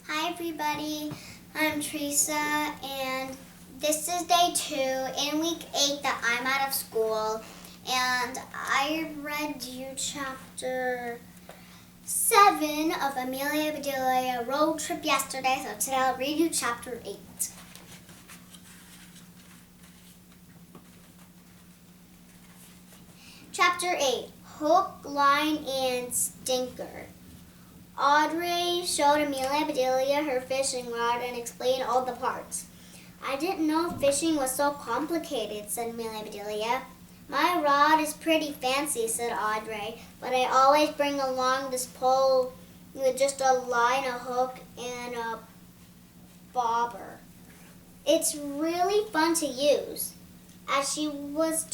Hi everybody, I'm Teresa and this is day 2 in week 8 that I'm out of school, and I read you chapter 7 of Amelia, Bedelia road trip yesterday, so today I'll read you chapter 8. Chapter 8, Hook, Line, and Stinker. Audrey showed Amelia Bedelia her fishing rod and explained all the parts. I didn't know fishing was so complicated, said Amelia Bedelia. My rod is pretty fancy, said Audrey, but I always bring along this pole with just a line, a hook, and a bobber. It's really fun to use. As she was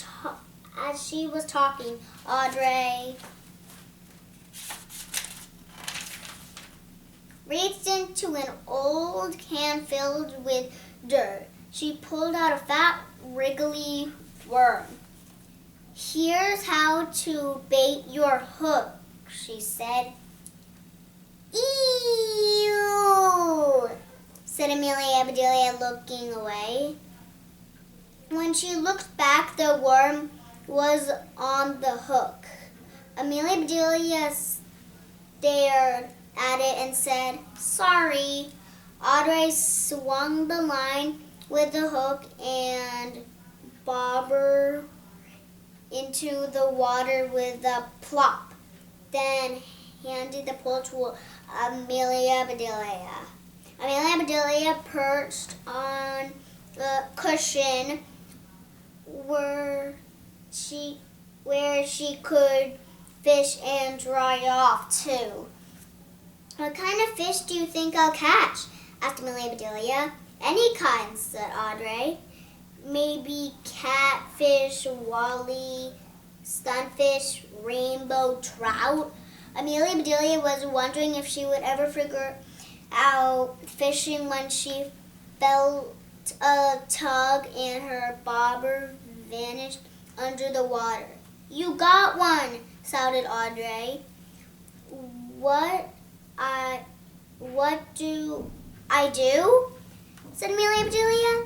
talking, Audrey reached into an old can filled with dirt. She pulled out a fat, wriggly worm. Here's how to bait your hook, she said. Ew, said Amelia Bedelia, looking away. When she looked back, the worm was on the hook. Amelia Bedelia stared at it and said, Sorry. Audrey swung the line with the hook and bobber into the water with a plop, then handed the pole to Amelia Bedelia. Amelia Bedelia perched on the cushion where she could fish and dry off too. What kind of fish do you think I'll catch? Asked Amelia Bedelia. Any kind, said Audrey. Maybe catfish, wally, sunfish, rainbow trout. Amelia Bedelia was wondering if she would ever figure out fishing when she felt a tug and her bobber vanished under the water. You got one, shouted Audrey. What do I do? Said Amelia Bedelia.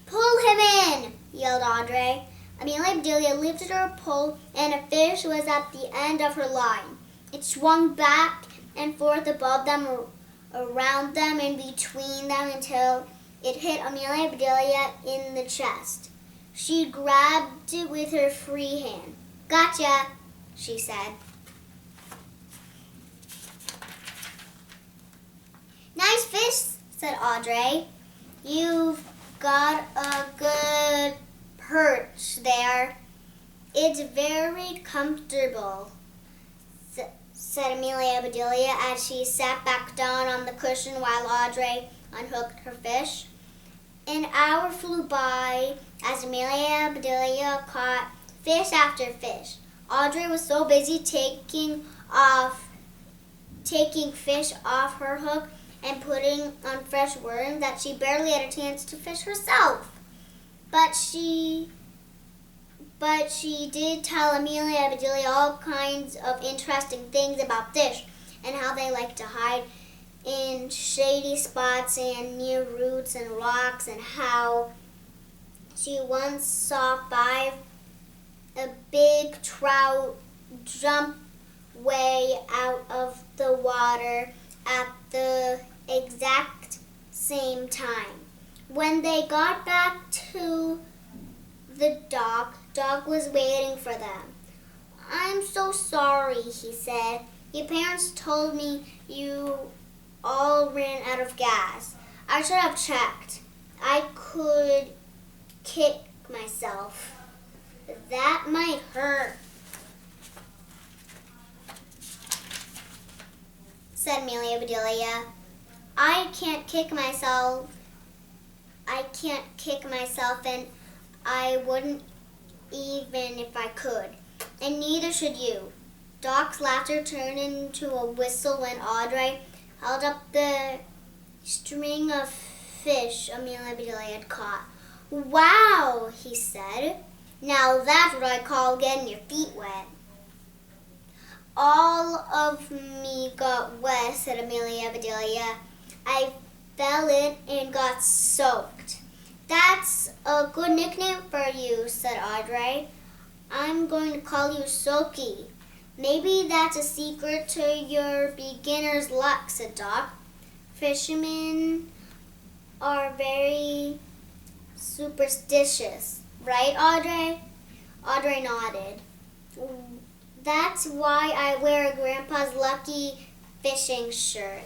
Pull him in, yelled Audrey. Amelia Bedelia lifted her pole and a fish was at the end of her line. It swung back and forth above them, around them, and between them until it hit Amelia Bedelia in the chest. She grabbed it with her free hand. Gotcha, she said. Nice fish, said Audrey. You've got a good perch there. It's very comfortable, said Amelia Bedelia as she sat back down on the cushion while Audrey unhooked her fish. An hour flew by as Amelia Bedelia caught fish after fish. Audrey was so busy taking fish off her hook and putting on fresh worms that she barely had a chance to fish herself. But she did tell Amelia Bedelia all kinds of interesting things about fish and how they like to hide in shady spots and near roots and rocks, and how she once saw a big trout jump way out of the water at the exact same time. When they got back to the dock was waiting for them. I'm so sorry, he said. Your parents told me you all ran out of gas. I should have checked. I could kick myself. That might hurt, said Amelia Bedelia. I can't kick myself, and I wouldn't even if I could. And neither should you. Doc's laughter turned into a whistle when Audrey held up the string of fish Amelia Bedelia had caught. Wow, he said. Now that's what I call getting your feet wet. All of me got wet, said Amelia Bedelia. I fell in and got soaked. That's a good nickname for you, said Audrey. I'm going to call you Soaky. Maybe that's a secret to your beginner's luck, said Doc. Fishermen are very superstitious, right, Audrey? Audrey nodded. That's why I wear Grandpa's lucky fishing shirt.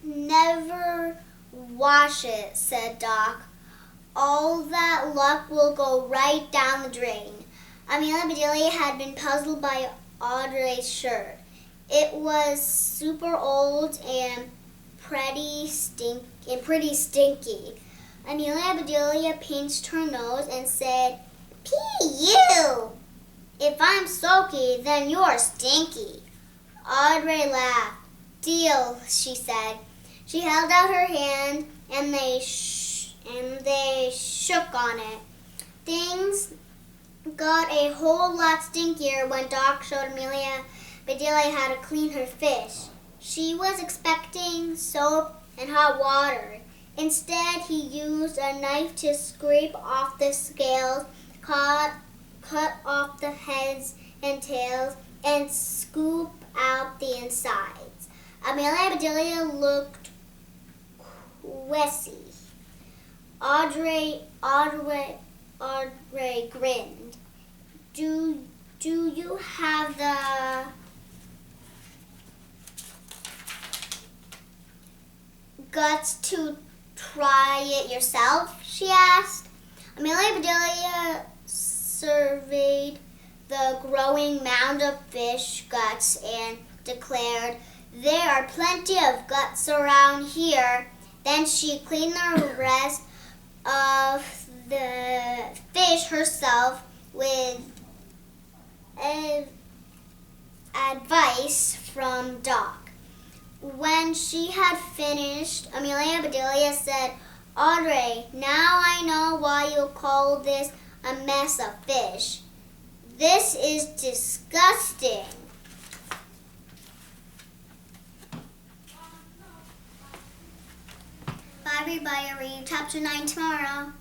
Never wash it, said Doc. All that luck will go right down the drain. Amelia and Bedelia had been puzzled by Audrey's shirt. It was super old and pretty stinky. Amelia and Bedelia pinched her nose and said, P.U. If I'm soaky, then you're stinky. Audrey laughed. Deal, she said. She held out her hand and they shook on it. Things got a whole lot stinkier when Doc showed Amelia Bedelia how to clean her fish. She was expecting soap and hot water. Instead, he used a knife to scrape off the scales, cut off the heads and tails, and scoop out the insides. Amelia and Bedelia looked queasy. Audrey grinned. Do you have the guts to try it yourself? She asked. Amelia and Bedelia surveyed the growing mound of fish guts and declared, There are plenty of guts around here. Then she cleaned the rest of the fish herself with advice from Doc. When she had finished, Amelia and Bedelia said, Audrey, now I know why you call this a mess of fish. This is disgusting. Bye everybody, I'll read chapter 9 tomorrow.